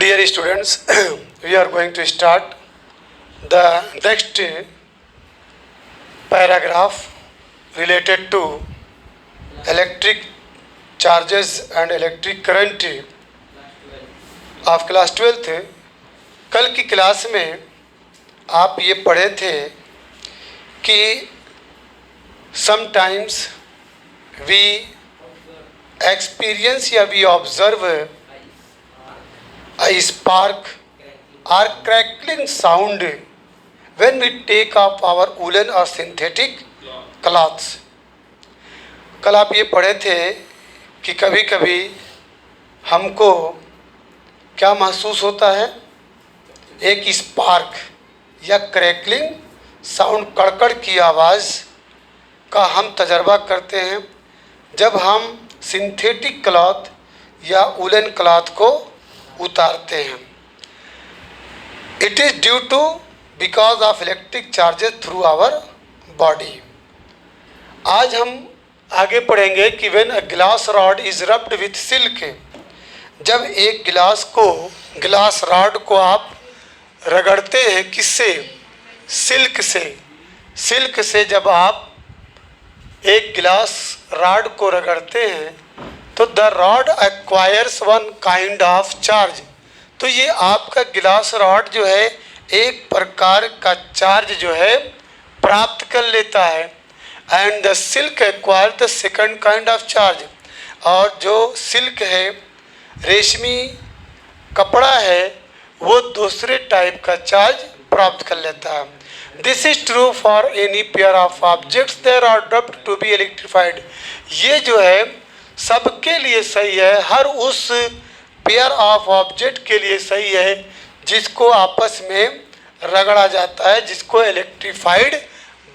Dear students, we are going to start the next paragraph related to electric charges and electric current of class 12th. कल की class में आप ये पढ़े थे कि sometimes we experience या we observe a spark or crackling sound when we take off our woolen or synthetic cloths. कल आप ये पढ़े थे कि कभी कभी हमको क्या महसूस होता है, एक स्पार्क या क्रैकलिंग साउंड, कड़कड़ की आवाज़ का हम तजर्बा करते हैं जब हम सिंथेटिक क्लॉथ या वुलन क्लॉथ को उतारते हैं. It is due to because of electric charges through our body. आज हम आगे पढ़ेंगे कि when a glass rod is rubbed with silk. जब एक ग्लास रॉड को आप रगड़ते हैं, किससे? सिल्क से. सिल्क से जब आप एक ग्लास रॉड को रगड़ते हैं तो the rod acquires one kind of charge. तो ये आपका ग्लास रॉड जो है एक प्रकार का चार्ज जो है प्राप्त कर लेता है. And the silk acquire the second kind of charge. और जो सिल्क है, रेशमी कपड़ा है, वो दूसरे टाइप का चार्ज प्राप्त कर लेता है. This is true for any pair of objects there are rubbed to be electrified. ये जो है सबके लिए सही है, हर उस पेयर ऑफ ऑब्जेक्ट के लिए सही है जिसको आपस में रगड़ा जाता है, जिसको इलेक्ट्रीफाइड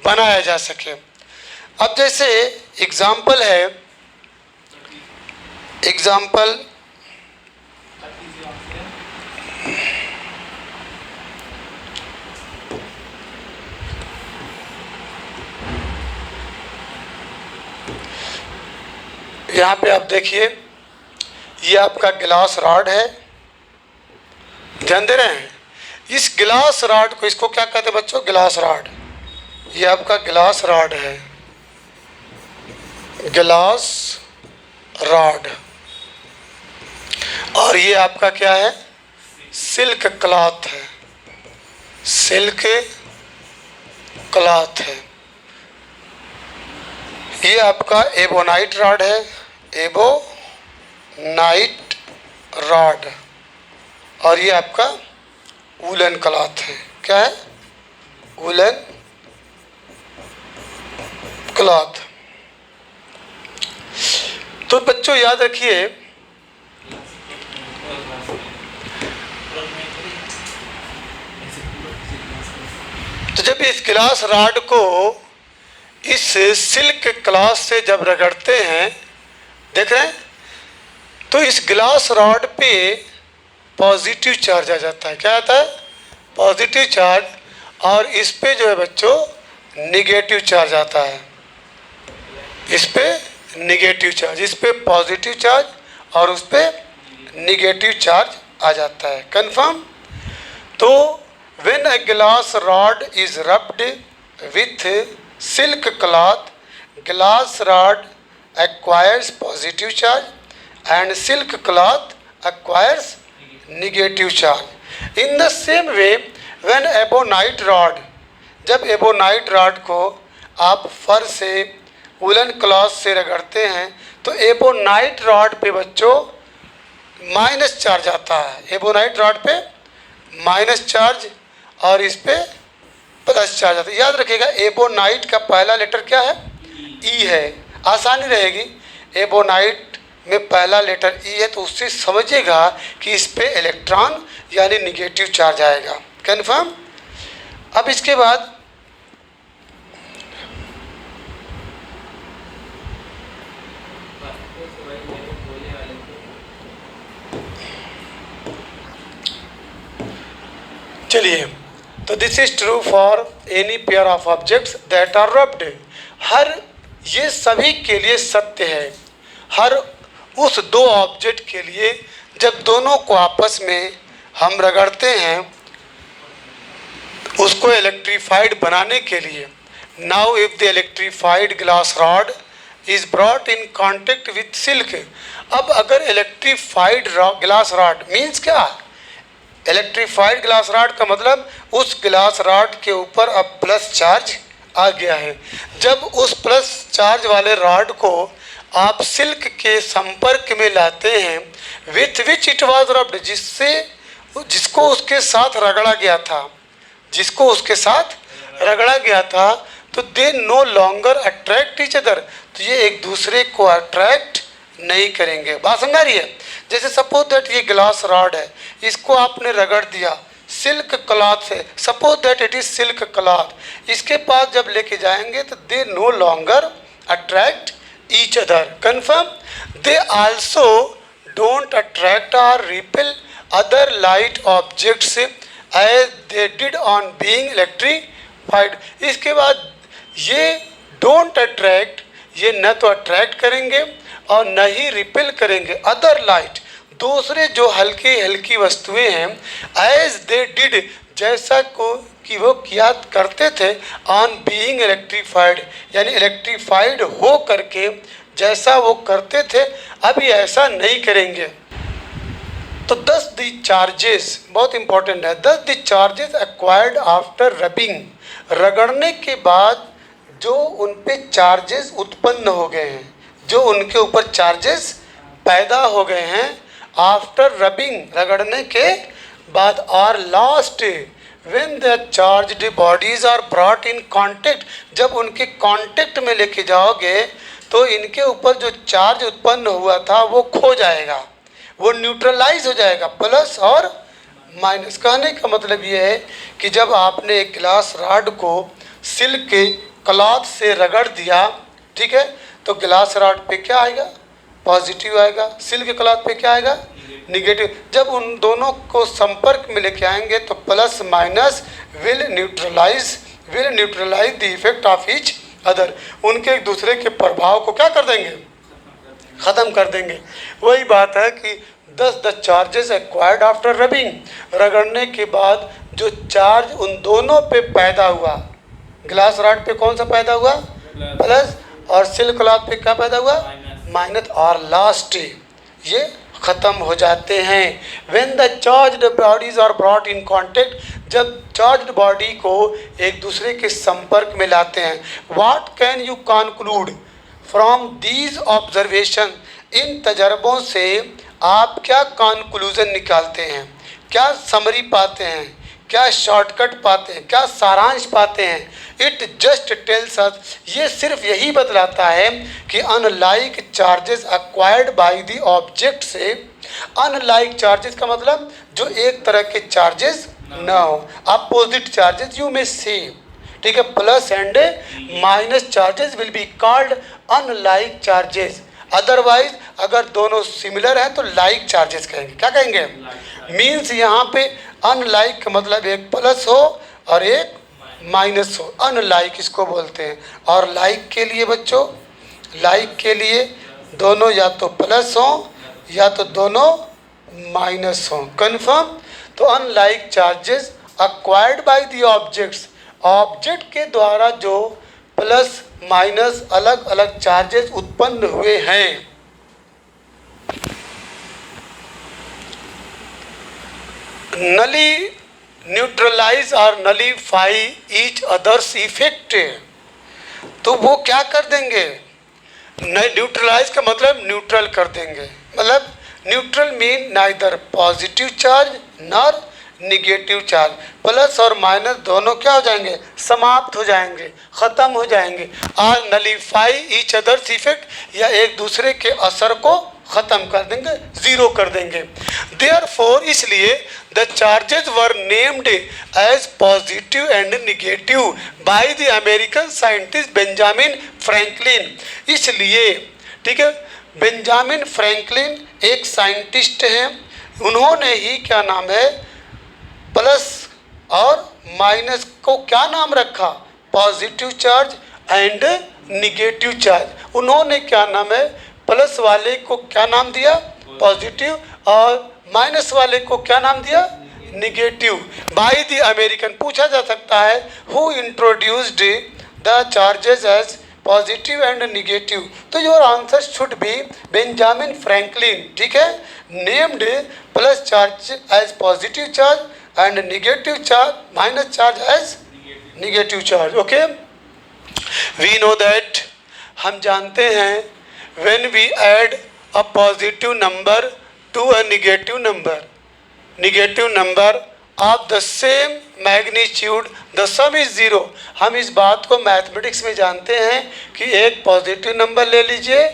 बनाया जा सके. अब जैसे एग्जाम्पल है, एग्जाम्पल यहाँ पे आप देखिए, ये आपका ग्लास रॉड है, ध्यान दे रहे हैं. इस ग्लास रॉड को, इसको क्या कहते हैं बच्चों? Glass rod. ये आपका ग्लास रॉड है, ग्लास रॉड. और ये आपका क्या है? सिल्क क्लॉथ है, सिल्क क्लॉथ है. ये आपका एबोनाइट रॉड है, एबोनाइट रॉड. और ये आपका वुलन क्लॉथ है. क्या है? Woollen cloth. तो बच्चों याद रखिए, तो जब इस ग्लास रॉड को इस सिल्क क्लॉथ से जब रगड़ते हैं, देख रहे हैं, तो इस ग्लास रॉड पे पॉजिटिव चार्ज आ जाता है. क्या आता है? Positive charge. और इस पे जो है बच्चों निगेटिव चार्ज आता है. इस पे निगेटिव चार्ज, इस पे पॉजिटिव चार्ज और उस पे निगेटिव चार्ज आ जाता है. कंफर्म? तो when a glass rod is rubbed with silk cloth, glass rod acquires positive charge and silk cloth acquires negative charge. In the same way, when ebonite rod, जब ebonite rod को आप फर से, woollen cloth से रगड़ते हैं तो ebonite rod पे बच्चों माइनस चार्ज आता है. ebonite rod पे माइनस चार्ज और इस पे प्लस चार्ज आता है. याद रखिएगा, एबोनाइट का पहला लेटर क्या है? ई है. आसानी रहेगी, एबोनाइट में पहला लेटर ई है तो उससे समझिएगा कि इस पे इलेक्ट्रॉन यानी निगेटिव चार्ज आएगा. कंफर्म? अब इसके बाद चलिए, तो this is true for any pair of objects that are rubbed. हर, ये सभी के लिए सत्य है, हर उस दो ऑब्जेक्ट के लिए जब दोनों को आपस में हम रगड़ते हैं उसको इलेक्ट्रीफाइड बनाने के लिए। Now if the electrified glass rod is brought in contact with silk. अब अगर इलेक्ट्रीफाइड ग्लास रॉड मीन्स क्या? इलेक्ट्रीफाइड ग्लास रॉड का मतलब उस ग्लास रॉड के ऊपर अब प्लस चार्ज आ गया है। जब उस प्लस चार्ज वाले रॉड को आप सिल्क के संपर्क में लाते हैं, with which it was rubbed, जिसको उसके साथ रगड़ा गया था, जिसको उसके साथ रगड़ा गया था, तो they no longer attract each other, तो ये एक दूसरे को अट्रैक्ट नहीं करेंगे। बात समझ आ रही है? जैसे सपोज दैट ये ग्लास रॉड है, इसको आपने रगड़ दिया सिल्क क्लॉथ से, suppose that it is silk cloth, इसके पास जब लेके जाएंगे तो they no longer attract each other. Confirm? They also don't attract और repel other light objects as they did on being electrified. इसके बाद ये डोंट अट्रैक्ट, ये न तो अट्रैक्ट करेंगे और न ही रिपेल करेंगे अदर लाइट, दूसरे जो हल्की हल्की वस्तुएं हैं, एज दे डिड, जैसा को कि वो किया करते थे, ऑन बीइंग इलेक्ट्रीफाइड, यानी इलेक्ट्रीफाइड हो करके जैसा वो करते थे अभी ऐसा नहीं करेंगे। तो दस द चार्जेस, बहुत इंपॉर्टेंट है, दस the charges acquired after rubbing, रगड़ने के बाद जो उन पे चार्जेस उत्पन्न हो गए हैं, जो उनके ऊपर चार्जेस पैदा हो गए हैं, आफ्टर रबिंग, रगड़ने के बाद, और last when the charged bodies are brought in contact, जब उनके कांटेक्ट में लेके जाओगे तो इनके ऊपर जो चार्ज उत्पन्न हुआ था वो खो जाएगा, वो न्यूट्रलाइज हो जाएगा, प्लस और माइनस। कहने का मतलब ये है कि जब आपने एक ग्लास रॉड को सिल्क के क्लॉथ से रगड़ दिया, ठीक है, तो ग्लास रॉड पे क्या आएगा? पॉजिटिव आएगा, सिल्क क्लॉथ पे क्या आएगा? निगेटिव। जब उन दोनों को संपर्क में लेके आएंगे तो plus minus will neutralise the effect of each other, उनके एक दूसरे के प्रभाव को क्या कर देंगे? ख़त्म कर देंगे। वही बात है कि the charges acquired after rubbing, रगड़ने के बाद जो चार्ज उन दोनों पे पैदा हुआ, ग्लास रॉड पे कौन सा पैदा हुआ? प्लस, और सिल्क क्लॉथ पे क्या पैदा हुआ? माइनस, और लास्ट ये ख़त्म हो जाते हैं। When the charged bodies are brought in contact, जब चार्ज्ड बॉडी को एक दूसरे के संपर्क में लाते हैं। What can you conclude from these observation, इन तजर्बों से आप क्या कंक्लूजन निकालते हैं, क्या समरी पाते हैं, क्या शॉर्टकट पाते हैं, क्या सारांश पाते हैं? इट जस्ट टेल्स अस, ये सिर्फ यही बतलाता है कि unlike charges acquired by the object से, अनलाइक चार्जेस का मतलब जो एक तरह के चार्जेस ना हो, अपोजिट चार्जेस यू में से, ठीक है, plus and minus charges will be called unlike charges. Otherwise अगर दोनों सिमिलर हैं तो लाइक चार्जेस कहेंगे। क्या कहेंगे? मीन्स यहाँ पे अनलाइक का मतलब एक प्लस हो और एक माइनस हो, अनलाइक इसको बोलते हैं। और लाइक के लिए बच्चों, लाइक के लिए दोनों या तो प्लस हो या तो दोनों माइनस हो। कन्फर्म? तो unlike charges acquired by the objects, object के द्वारा जो प्लस माइनस अलग अलग चार्जेस उत्पन्न हुए हैं, नली न्यूट्रलाइज और नलीफाई ईच अदर्स इफेक्ट, तो वो क्या कर देंगे? न्यूट्रलाइज का मतलब न्यूट्रल कर देंगे, मतलब neutral mean neither positive charge nor negative charge, plus और माइनस दोनों क्या हो जाएंगे? समाप्त हो जाएंगे, ख़त्म हो जाएंगे। और नलीफाई ईच अदर्स इफेक्ट, या एक दूसरे के असर को ख़त्म कर देंगे, ज़ीरो कर देंगे। देयरफॉर, इसलिए the charges were named as positive and negative by the American scientist Benjamin Franklin. इसलिए, ठीक है, बेंजामिन फ्रैंकलिन एक साइंटिस्ट हैं, उन्होंने ही क्या नाम है, प्लस और माइनस को क्या नाम रखा? Positive charge and negative charge. उन्होंने क्या नाम है, प्लस वाले को क्या नाम दिया? पॉजिटिव, और माइनस वाले को क्या नाम दिया? Negative by the American. पूछा जा सकता है who introduced the charges as positive and negative, तो your answer should be Benjamin Franklin, ठीक है। Named plus charge as positive charge and negative charge minus charge as negative charge. Okay, we know that, हम जानते हैं, when we add a positive number to a negative number of the same magnitude the sum is zero. हम इस बात को mathematics में जानते हैं कि एक पॉजिटिव नंबर ले लीजिए,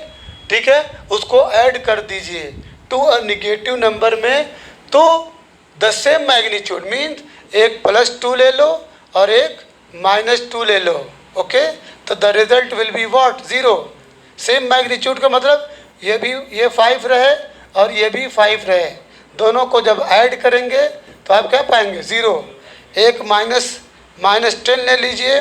ठीक है, उसको ऐड कर दीजिए टू अ निगेटिव नंबर में, तो द सेम मैग्नीट्यूड मीन्स एक +2 ले लो और एक -2 ले लो। ओके, तो the result will be what, 0। Same magnitude का मतलब ये 5 रहे और ये भी 5 रहे, दोनों को जब ऐड करेंगे तो आप क्या पाएंगे, 0। एक -10 ले लीजिए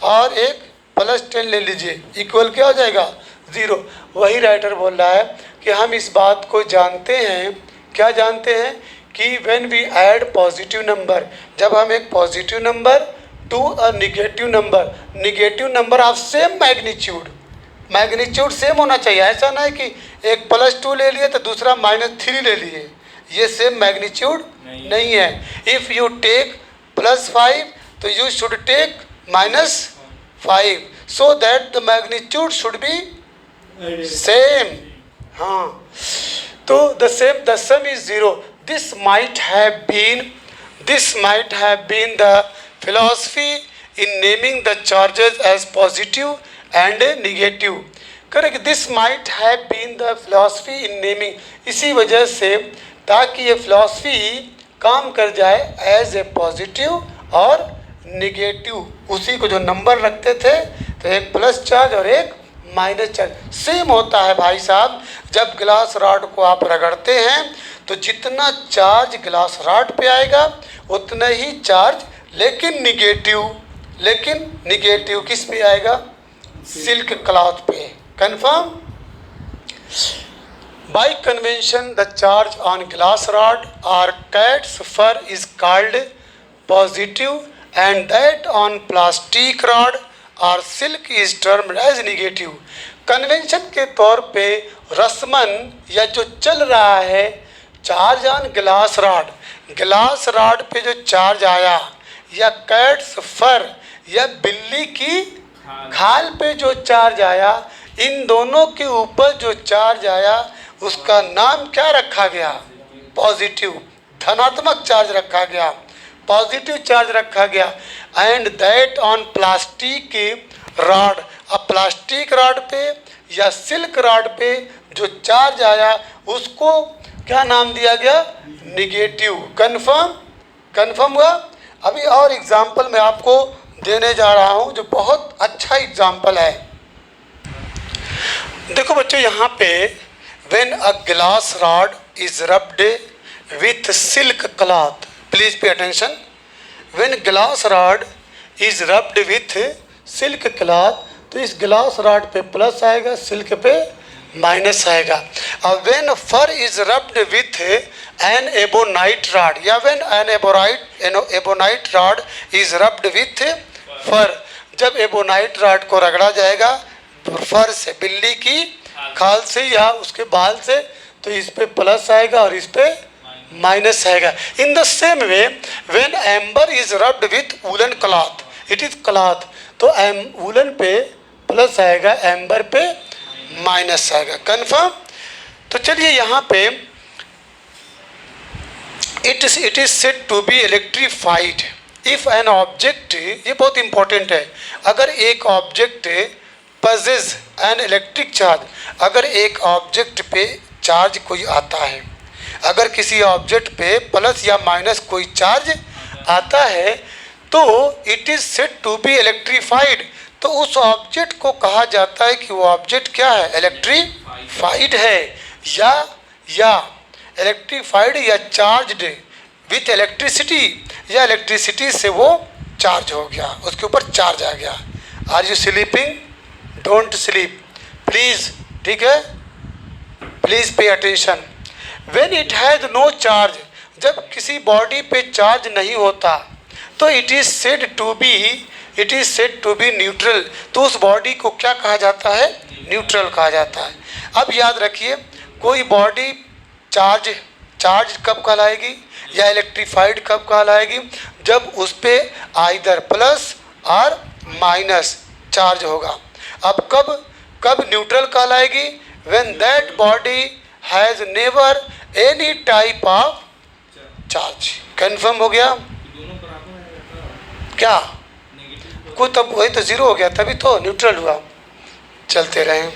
और एक +10 ले लीजिए, इक्वल क्या हो जाएगा, 0। वही राइटर बोल रहा है कि हम इस बात को जानते हैं, क्या जानते हैं, कि when we add positive number, जब हम एक positive number to a negative number of same magnitude same होना चाहिए। ऐसा ना है कि एक +2 ले लिए तो दूसरा -3 ले लिए, ये सेम मैग्नीट्यूड नहीं है। इफ़ यू टेक +5 तो you should take -5, so that the magnitude should be same. हाँ, तो the sum is 0। This might have been the philosophy in naming the charges as positive and negative। Correct, this might have been the philosophy in naming, इसी वजह से ताकि ये फिलॉसफी काम कर जाए एज ए पॉजिटिव और निगेटिव, उसी को जो नंबर रखते थे तो एक प्लस चार्ज और एक माइनस चार्ज सेम होता है भाई साहब। जब ग्लास रॉड को आप रगड़ते हैं तो जितना चार्ज ग्लास रॉड पे आएगा उतना ही चार्ज, लेकिन निगेटिव किस पे आएगा, सिल्क क्लॉथ पे। Confirm? By convention the charge on glass rod और cat's fur is called positive and that on plastic rod और silk is termed as negative. Convention के तौर पे रस्मन या जो चल रहा है, चार्ज ऑन ग्लास रॉड पे जो चार्ज आया, या कैट्स फर या बिल्ली की खाल पे जो चार्ज आया, इन दोनों के ऊपर जो चार्ज आया उसका नाम क्या रखा गया, पॉजिटिव, धनात्मक चार्ज रखा गया, पॉजिटिव चार्ज रखा गया। And that on plastic rod, अब प्लास्टिक रॉड पे या सिल्क रॉड पे जो चार्ज आया उसको क्या नाम दिया गया, निगेटिव। कन्फर्म हुआ? अभी और एग्जाम्पल मैं आपको देने जा रहा हूँ जो बहुत अच्छा एग्जाम्पल है। देखो बच्चों, यहाँ पे when a glass rod is rubbed with silk cloth, please pay attention, when glass rod is rubbed with silk cloth, तो इस ग्लास रॉड पे प्लस आएगा, सिल्क पे माइनस आएगा। अब when fur is rubbed with an ebonite rod, या when an ebonite rod is rubbed with fur, जब ebonite rod को रगड़ा जाएगा फर से, बिल्ली की खाल से या उसके बाल से, तो इस पे प्लस आएगा और इस पे माइनस आएगा। In the same way when amber is rubbed with woollen cloth, it is cloth, तो वुलन पे प्लस आएगा, एम्बर पे माइनस आएगा। कन्फर्म? तो चलिए यहाँ पे it is said to be electrified if an object, ये बहुत इंपॉर्टेंट है, अगर एक object possess an electric charge, अगर एक ऑब्जेक्ट पे चार्ज कोई आता है, अगर किसी ऑब्जेक्ट पे प्लस या माइनस कोई चार्ज आता है तो it is said to be electrified, तो उस ऑब्जेक्ट को कहा जाता है कि वो ऑब्जेक्ट क्या है, इलेक्ट्रीफाइड है, या इलेक्ट्रीफाइड या चार्ज्ड विथ इलेक्ट्रिसिटी, या इलेक्ट्रिसिटी से वो चार्ज हो गया, उसके ऊपर चार्ज आ गया। Are you sleeping? Don't sleep please, ठीक है, please pay attention. When it has no charge, जब किसी बॉडी पे चार्ज नहीं होता तो it is said to be neutral, तो उस बॉडी को क्या कहा जाता है? न्यूट्रल कहा जाता है। अब याद रखिए, कोई बॉडी चार्ज कब कहलाएगी या इलेक्ट्रीफाइड कब कहलाएगी? जब उस पर आइदर प्लस और माइनस चार्ज होगा। अब कब न्यूट्रल कहलाएगी? When that body has never any type of charge. Confirm हो गया क्या? कोई तब वही तो जीरो हो गया, तभी तो न्यूट्रल हुआ। चलते रहें।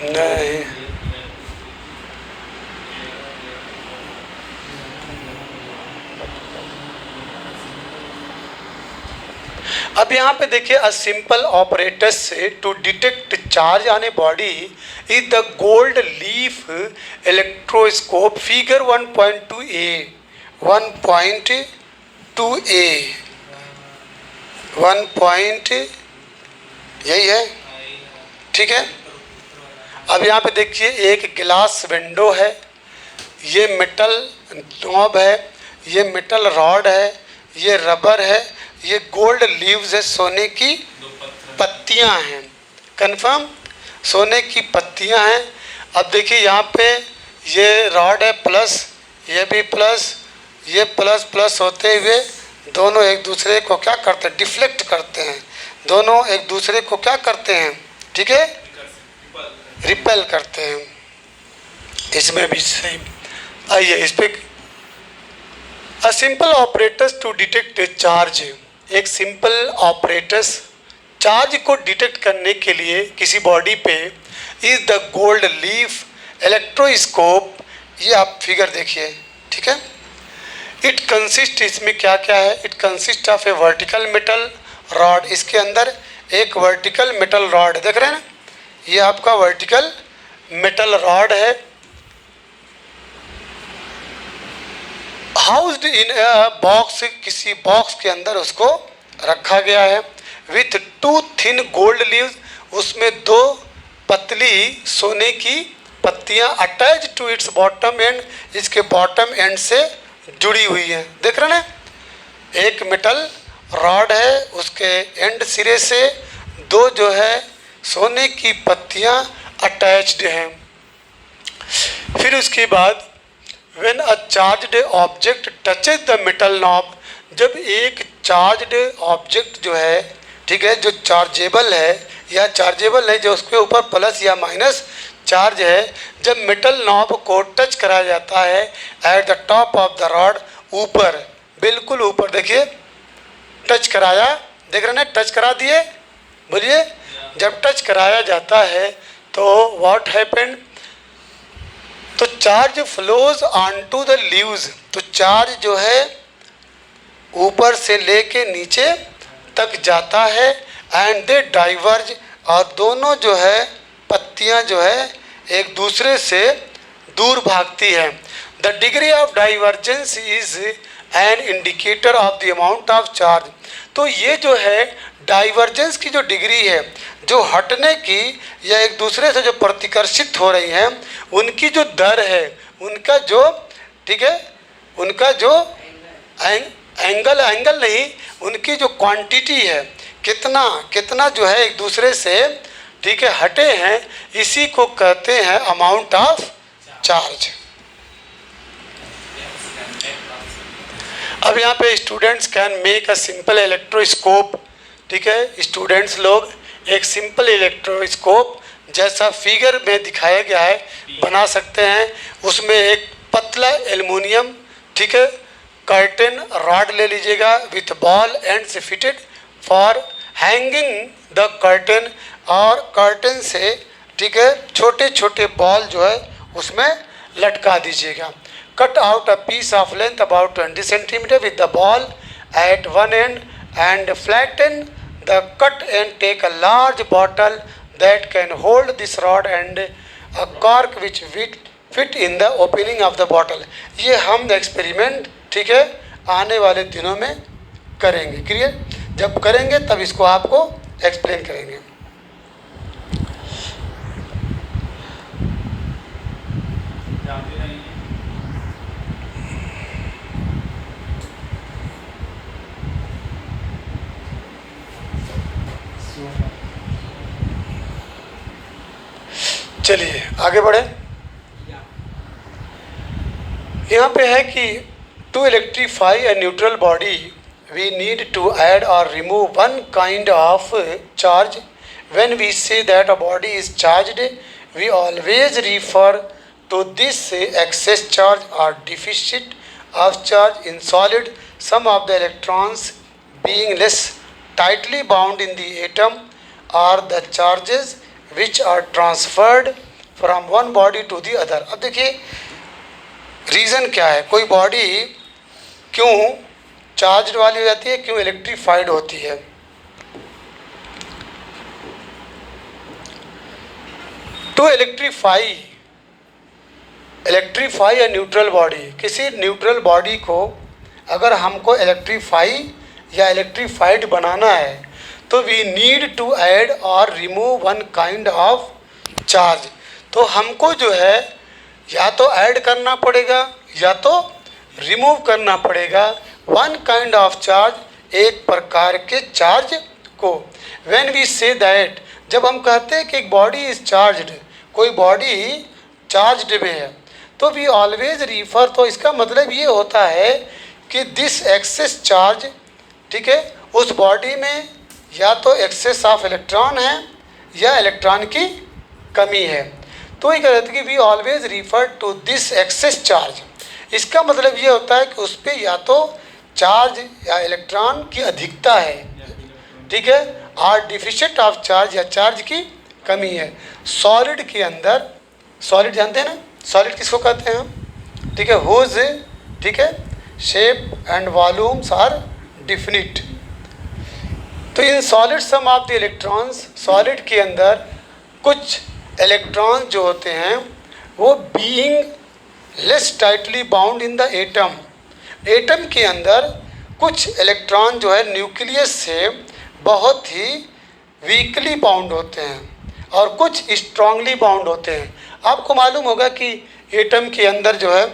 नहीं, अब यहाँ पे देखिए, अ सिंपल ऑपरेटस से to detect charge on a body is the gold leaf electroscope figure 1.2a 1 यही है, ठीक है। अब यहाँ पे देखिए, एक गिलास विंडो है, ये मेटल नॉब है, ये मेटल रॉड है, ये रबर है, ये गोल्ड लीव्स है, सोने की पत्तियां हैं। कंफर्म, सोने की पत्तियां हैं। अब देखिए यहाँ पे ये रॉड है प्लस, ये भी प्लस, ये प्लस प्लस होते हुए दोनों एक दूसरे को क्या करते हैं? डिफ्लेक्ट करते हैं। दोनों एक दूसरे को क्या करते हैं? ठीक है, रिपेल करते हैं। इसमें भी सेम। आइए इस पे, a simple operators to detect charge. एक सिंपल ऑपरेटर्स चार्ज को डिटेक्ट करने के लिए किसी बॉडी पे is the gold leaf electroscope. ये आप फिगर देखिए, ठीक है। इट कंसिस्ट, इसमें क्या क्या है? It consist of A vertical metal rod. इसके अंदर एक वर्टिकल मेटल रॉड देख रहे हैं ना, ये आपका वर्टिकल मेटल रॉड है। हाउस्ड इन अ बॉक्स, किसी बॉक्स के अंदर उसको रखा गया है। विथ 2 थिन गोल्ड लीव्स, उसमें 2 पतली सोने की पत्तियां attach to its bottom end, इसके बॉटम एंड से जुड़ी हुई है। देख रहे हैं, एक मेटल रॉड है, उसके एंड सिरे से 2 जो है सोने की पत्तियां अटैच्ड हैं। फिर उसके बाद when a charged object touches the metal knob, जब एक चार्ज्ड ऑब्जेक्ट जो है, ठीक है, जो चार्जेबल है या चार्जेबल है, जो उसके ऊपर प्लस या माइनस चार्ज है, जब मेटल नॉब को टच कराया जाता है at the top of the rod, ऊपर, बिल्कुल ऊपर, देखिए टच कराया, देख रहे हैं, टच करा दिए, बोलिए। जब टच कराया जाता है तो व्हाट हैपेंड? तो charge flows on to the leaves, तो चार्ज जो है ऊपर से लेके नीचे तक जाता है एंड दे डाइवर्ज, और दोनों जो है पत्तियां जो है एक दूसरे से दूर भागती है। The degree of divergence is an indicator of the amount of charge. तो ये जो है डाइवर्जेंस की जो डिग्री है, जो हटने की या एक दूसरे से जो प्रतिकर्षित हो रही हैं, उनकी जो दर है, उनका जो, ठीक है, उनका जो एंगल नहीं, उनकी जो क्वांटिटी है, कितना जो है एक दूसरे से, ठीक है, हटे हैं, इसी को कहते हैं अमाउंट ऑफ चार्ज। अब यहाँ पे students can make a simple electroscope, ठीक है, स्टूडेंट्स लोग एक सिंपल इलेक्ट्रोस्कोप जैसा फिगर में दिखाया गया है बना सकते हैं। उसमें एक पतला एल्युमिनियम, ठीक है, कर्टेन रॉड ले लीजिएगा with ball ends fitted for hanging the curtain, और कर्टेन से, ठीक है, छोटे छोटे बॉल जो है उसमें लटका दीजिएगा। Cut out a piece of length about 20 centimetre with the ball at one end and flatten the cut and take a large bottle that can hold this rod and a cork which fit in the opening of the bottle। ये हम experiment, ठीक है, आने वाले दिनों में करेंगे। Clear? जब करेंगे तब इसको आपको एक्सप्लेन करेंगे। चलिए आगे बढ़े। यहाँ पे है कि to electrify a neutral body we need to add और remove one kind of charge. When we say that a body is charged we always refer to this excess charge or deficit of charge in solid. Some of the electrons being less tightly bound in the atom are the charges which are transferred from one body to the other. अब देखिए reason क्या है, कोई body क्यों charge वाली हो जाती है, क्यों इलेक्ट्रीफाइड होती है। To electrify a neutral body, किसी न्यूट्रल बॉडी को अगर हमको इलेक्ट्रीफाई या इलेक्ट्रीफाइड बनाना है तो वी नीड टू ऐड और remove one kind of charge. तो हमको जो है या तो ऐड करना पड़ेगा या तो रिमूव करना पड़ेगा वन काइंड ऑफ चार्ज, एक प्रकार के चार्ज को। व्हेन वी से दैट, जब हम कहते हैं कि एक बॉडी इज चार्ज्ड, कोई बॉडी चार्ज्ड में है, तो वी ऑलवेज रिफर, तो इसका मतलब ये होता है कि दिस एक्सेस चार्ज, ठीक है, उस बॉडी में या तो एक्सेस ऑफ इलेक्ट्रॉन है या इलेक्ट्रॉन की कमी है। तो ये कहते हैं कि we always refer to this excess charge. इसका मतलब ये होता है कि उस पर या तो चार्ज या इलेक्ट्रॉन की अधिकता है, ठीक है, और डिफिशिट ऑफ चार्ज या चार्ज की कमी है। सॉलिड के अंदर, सॉलिड जानते हैं ना, सॉलिड किसको कहते हैं हम, ठीक है, हुज, ठीक है, shape and volumes are definite. तो in solid some of the electrons, solid के अंदर कुछ इलेक्ट्रॉन जो होते हैं वो being less tightly bound in the atom, atom के अंदर कुछ इलेक्ट्रॉन जो है न्यूक्लियस से बहुत ही वीकली बाउंड होते हैं और कुछ स्ट्रांगली बाउंड होते हैं। आपको मालूम होगा कि एटम के अंदर जो है,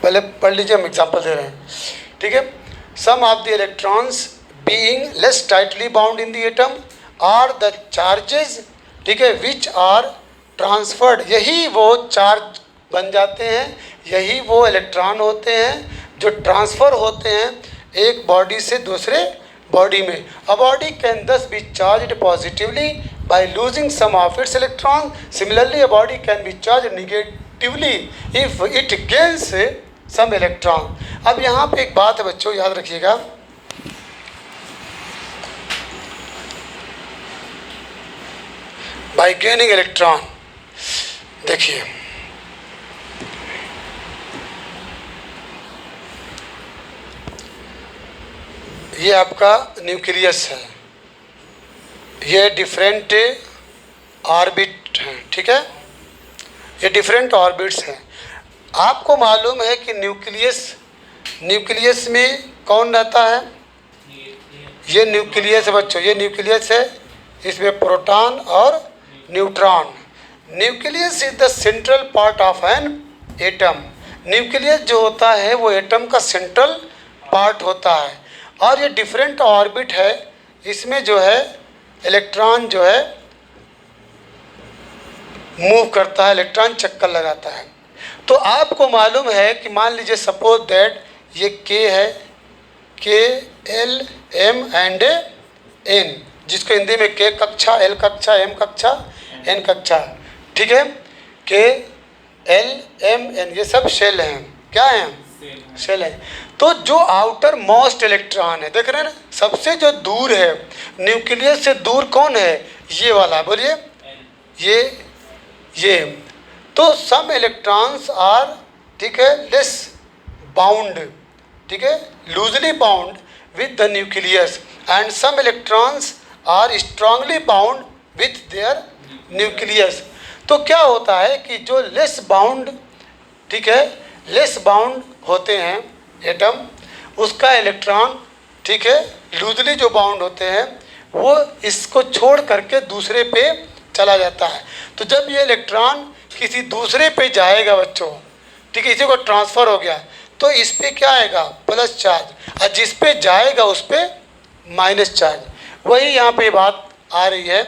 पहले पढ़ लीजिए, हम एग्जांपल दे रहे हैं, ठीक है। Some of the electrons being less tightly bound in the atom are the charges, ठीक है, विच आर ट्रांसफर्ड, यही वो चार्ज बन जाते हैं, यही वो इलेक्ट्रॉन होते हैं जो ट्रांसफ़र होते हैं एक बॉडी से दूसरे बॉडी में। A body can thus be charged positively by losing some of its electrons. Similarly, a body can be charged negatively if it gains some electron. अब यहाँ पे एक बात है बच्चों, याद रखिएगा, by gaining electron, देखिए ये आपका न्यूक्लियस है, ये डिफरेंट ऑर्बिट हैं, ठीक है, ये डिफरेंट ऑर्बिट्स हैं। आपको मालूम है कि न्यूक्लियस में कौन रहता है, ये न्यूक्लियस है बच्चों, ये न्यूक्लियस है, इसमें प्रोटॉन और neutron. Nucleus is the central part of an atom. Nucleus जो होता है वो एटम का सेंट्रल पार्ट होता है और ये डिफरेंट ऑर्बिट है, इसमें जो है इलेक्ट्रॉन जो है मूव करता है, इलेक्ट्रॉन चक्कर लगाता है। तो आपको मालूम है कि मान लीजिए सपोज दैट ये के है, के एल एम एंड एन, जिसको हिंदी में के कक्षा, एल कक्षा, एम कक्षा, एन कक्षा, ठीक है, के एल एम एन, ये सब शेल हैं, क्या हैं, शेल हैं। तो जो आउटर मोस्ट इलेक्ट्रॉन है, देख रहे हैं ना, सबसे जो दूर है न्यूक्लियस से दूर कौन है, ये वाला, बोलिए, ये। तो सम इलेक्ट्रॉन्स आर, ठीक है, लेस बाउंड, ठीक है, loosely bound with the nucleus and some electrons are strongly bound with their nucleus. तो क्या होता है कि जो लेस बाउंड, ठीक है, लेस बाउंड होते हैं एटम, उसका इलेक्ट्रॉन, ठीक है, लूजली जो बाउंड होते हैं वो इसको छोड़ करके दूसरे पे चला जाता है। तो जब ये इलेक्ट्रॉन किसी दूसरे पे जाएगा बच्चों, ठीक है, इसी को ट्रांसफ़र हो गया, तो इस पे क्या आएगा, प्लस चार्ज, और जिस पे जाएगा उस पे माइनस चार्ज। वही यहाँ पे बात आ रही है।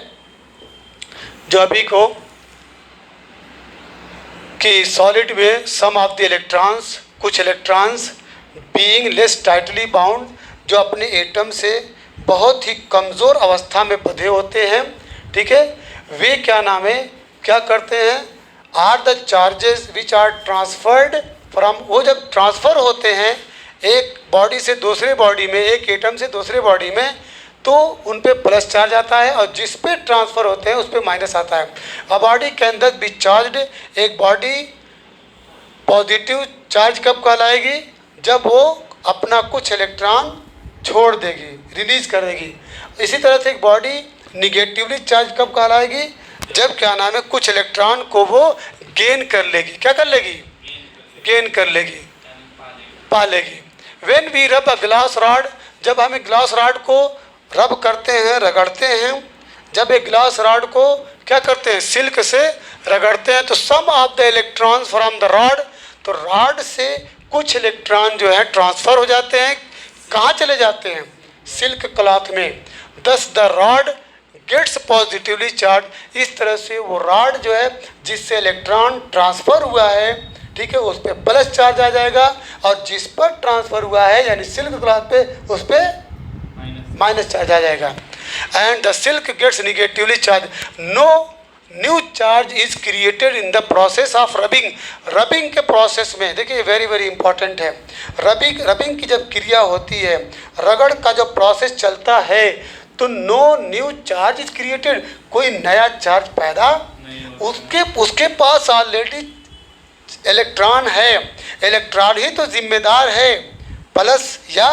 जो अभी को कि सॉलिड में सम ऑफ द इलेक्ट्रॉन्स, कुछ electrons being less tightly bound, जो अपने एटम से बहुत ही कमज़ोर अवस्था में बंधे होते हैं, ठीक है, वे क्या नाम है, क्या करते हैं, are the charges which are transferred from, वो जब ट्रांसफ़र होते हैं एक बॉडी से दूसरे बॉडी में, एक एटम से दूसरे बॉडी में, तो उन पे प्लस चार्ज आता है और जिस पे ट्रांसफ़र होते हैं उस पे माइनस आता है। अ बॉडी कैन दस बी चार्ज्ड, एक बॉडी पॉजिटिव चार्ज कब कहलाएगी, जब वो अपना कुछ इलेक्ट्रॉन छोड़ देगी, रिलीज कर देगी। इसी तरह से एक बॉडी निगेटिवली चार्ज कब कहलाएगी, जब क्या नाम है कुछ इलेक्ट्रॉन को वो गेन कर लेगी, क्या कर लेगी, गेन कर लेगी, पा लेगी। व्हेन वी रब अ ग्लास रॉड, जब हम एक ग्लास रॉड को रब करते हैं, रगड़ते हैं, जब एक ग्लास रॉड को क्या करते हैं, सिल्क से रगड़ते हैं, तो some of the electrons from the rod, तो रॉड से कुछ इलेक्ट्रॉन जो है ट्रांसफ़र हो जाते हैं, कहाँ चले जाते हैं, सिल्क क्लॉथ में। Thus the rod gets positively charge, इस तरह से वो रॉड जो है जिससे इलेक्ट्रॉन ट्रांसफ़र हुआ है, ठीक है, उस पर प्लस चार्ज आ जाएगा, और जिस पर ट्रांसफ़र हुआ है यानी सिल्क क्लॉथ पे, उस पर माइनस चार्ज आ जाएगा। And the silk gets negatively charge, no new charge is created in the process of rubbing. Rubbing के प्रोसेस में देखिए वेरी वेरी इंपॉर्टेंट है, रबिंग की जब क्रिया होती है, रगड़ का जो प्रोसेस चलता है, तो no new charge is created, कोई नया चार्ज पैदा, उसके पास ऑलरेडी इलेक्ट्रॉन है, इलेक्ट्रॉन ही तो जिम्मेदार है प्लस या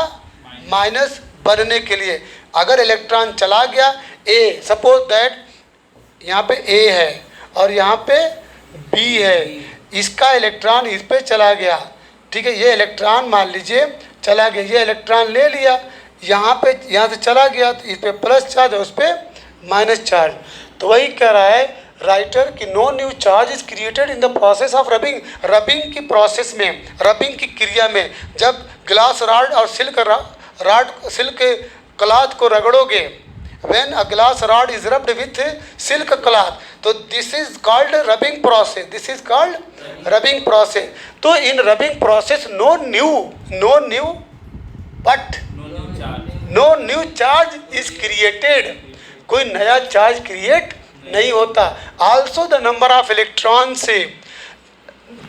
माइनस बनने के लिए। अगर इलेक्ट्रॉन चला गया, ए सपोज दैट यहाँ पे ए है और यहाँ पे बी है, इसका इलेक्ट्रॉन इस पे चला गया, ठीक है, ये इलेक्ट्रॉन मान लीजिए चला गया, ये इलेक्ट्रॉन ले लिया, यहाँ पे, यहाँ से चला गया, तो इस पे प्लस चार्ज है, उस पर माइनस चार्ज। तो वही कह रहा है राइटर कि no new charge is created in the process of rubbing. Rubbing की प्रोसेस में, रबिंग की क्रिया में, जब ग्लास रॉड और सिल्क क्लॉथ को रगड़ोगे, when a glass rod is rubbed with silk cloth, तो this is called rubbing process, this is called rubbing process. तो in rubbing process no new but no new charge is created, कोई नया charge create नहीं होता। Also the number of electrons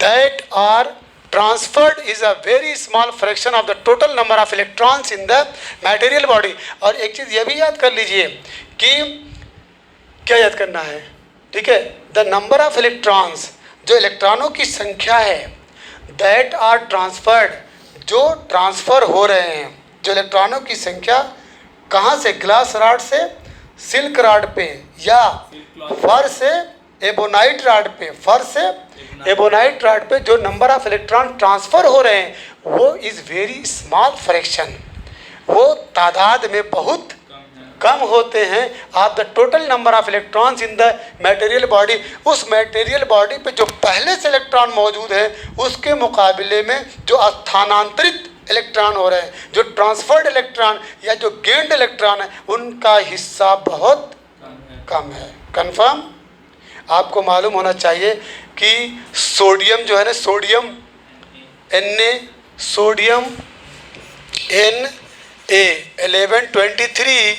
that are transferred is a very small fraction of the total number of electrons in the material body. और एक चीज़ ये भी याद कर लीजिए कि क्या याद करना है, ठीक है, द नंबर ऑफ इलेक्ट्रॉन्स, जो इलेक्ट्रॉनों की संख्या है, दैट आर ट्रांसफर्ड, जो ट्रांसफ़र हो रहे हैं, जो इलेक्ट्रॉनों की संख्या कहाँ से, ग्लास रॉड से सिल्क रॉड पे, या फर से एबोनाइट रॉड पे, फर से एबोनाइट रॉड पे जो नंबर ऑफ इलेक्ट्रॉन ट्रांसफ़र हो रहे हैं, वो इज़ वेरी स्मॉल फ्रैक्शन, वो तादाद में बहुत कम होते हैं of the total number of electrons in the material body. उस मटेरियल बॉडी पे जो पहले से इलेक्ट्रॉन मौजूद है, उसके मुकाबले में जो स्थानांतरित इलेक्ट्रॉन हो रहे हैं, जो ट्रांसफर्ड इलेक्ट्रॉन या जो गेन्ड इलेक्ट्रॉन है, उनका हिस्सा बहुत कम है। कंफर्म? आपको मालूम होना चाहिए कि सोडियम जो है ना, सोडियम सोडियम Na1123,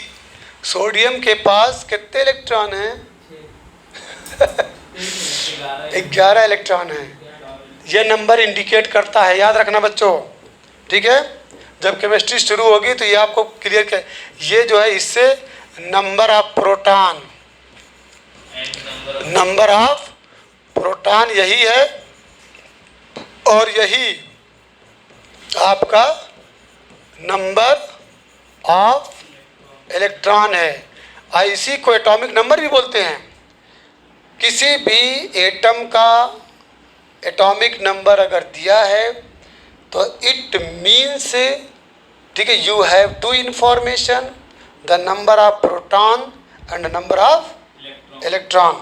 सोडियम के पास कितने इलेक्ट्रॉन हैं? 11 इलेक्ट्रॉन हैं। यह नंबर इंडिकेट करता है, याद रखना बच्चों, ठीक है। जब केमिस्ट्री शुरू होगी तो ये आपको क्लियर कर, ये जो है इससे number of proton, number of proton यही है, और यही आपका नंबर ऑफ इलेक्ट्रॉन है। इसी को एटॉमिक नंबर भी बोलते हैं। किसी भी एटम का एटॉमिक नंबर अगर दिया है तो इट मीन्स, ठीक है, you have two information, the number of proton and number of electron.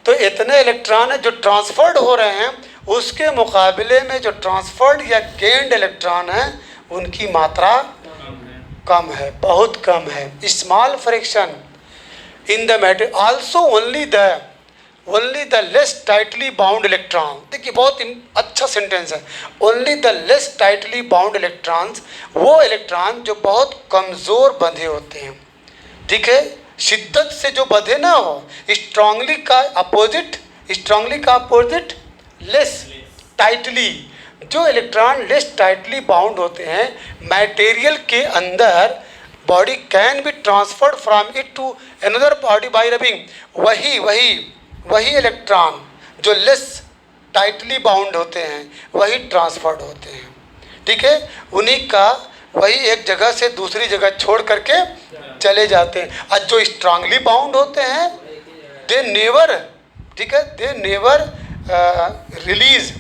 तो इतने इलेक्ट्रॉन है जो ट्रांसफर्ड हो रहे हैं, उसके मुकाबले में जो ट्रांसफर्ड या गेन्ड इलेक्ट्रॉन है उनकी मात्रा कम है, बहुत कम है, small fraction in the matter. Also only the only the less tightly bound electron, देखिए बहुत अच्छा सेंटेंस है, only the less tightly bound electrons, वो इलेक्ट्रॉन जो बहुत कमज़ोर बंधे होते हैं, ठीक है, शिद्दत से जो बंधे ना हो, स्ट्रांगली का अपोजिट, स्ट्रांगली का अपोजिट लेस टाइटली, जो इलेक्ट्रॉन लेस टाइटली बाउंड होते हैं मटेरियल के अंदर, body can be transferred from it to another body by rubbing, वही इलेक्ट्रॉन जो लेस टाइटली बाउंड होते हैं वही ट्रांसफर्ड होते हैं, ठीक है, उन्हीं का वही एक जगह से दूसरी जगह छोड़ करके चले जाते हैं। और जो स्ट्रांगली बाउंड होते हैं दे नेवर, ठीक है, they never release,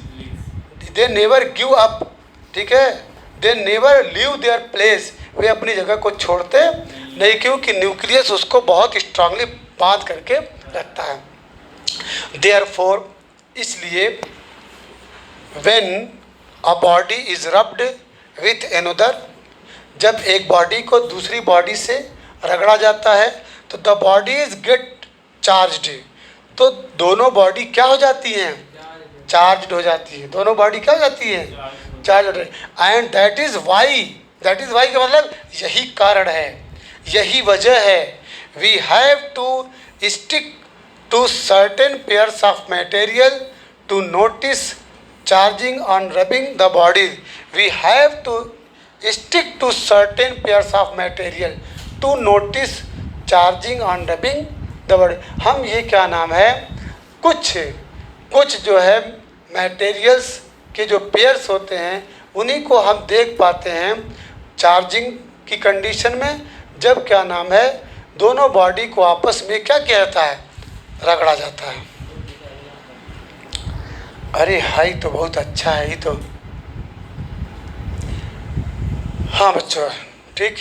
they never give up, ठीक है, they never leave their place, वे अपनी जगह को छोड़ते नहीं, क्योंकि न्यूक्लियस उसको बहुत स्ट्रांगली बांध करके रखता है। देयरफॉर, इसलिए when a body is rubbed with another, जब एक बॉडी को दूसरी बॉडी से रगड़ा जाता है तो the body is get charged, तो दोनों बॉडी क्या हो जाती हैं, चार्ज्ड हो जाती है, दोनों बॉडी क्या हो जाती है, चार्ज हो रही है। एंड दैट इज़ वाई का मतलब यही कारण है, यही वजह है, we have to stick to certain pairs of material to notice charging on rubbing the body, we have to stick to certain pairs of material to notice charging on rubbing the body. हम ये क्या नाम है, कुछ जो है materials के जो पेयर्स होते हैं उन्हीं को हम देख पाते हैं चार्जिंग की कंडीशन में, जब क्या नाम है दोनों बॉडी को आपस में क्या किया जाता है, रगड़ा जाता है। अरे हाई तो बहुत अच्छा है, ये तो हाँ बच्चों ठीक।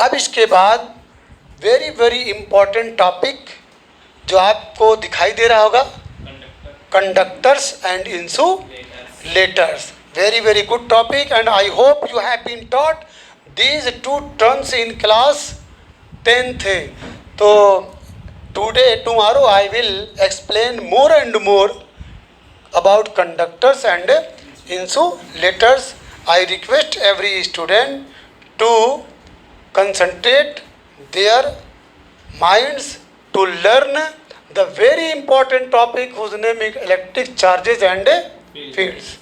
अब इसके बाद वेरी वेरी इम्पोर्टेंट टॉपिक जो आपको दिखाई दे रहा होगा, conductors and insulators, very very good topic and I hope you have been taught these two terms in class 10th। तो tomorrow I will explain more and more about conductors and insulators. I request every student to concentrate their minds to learn the very important topic whose name is electric charges and fields.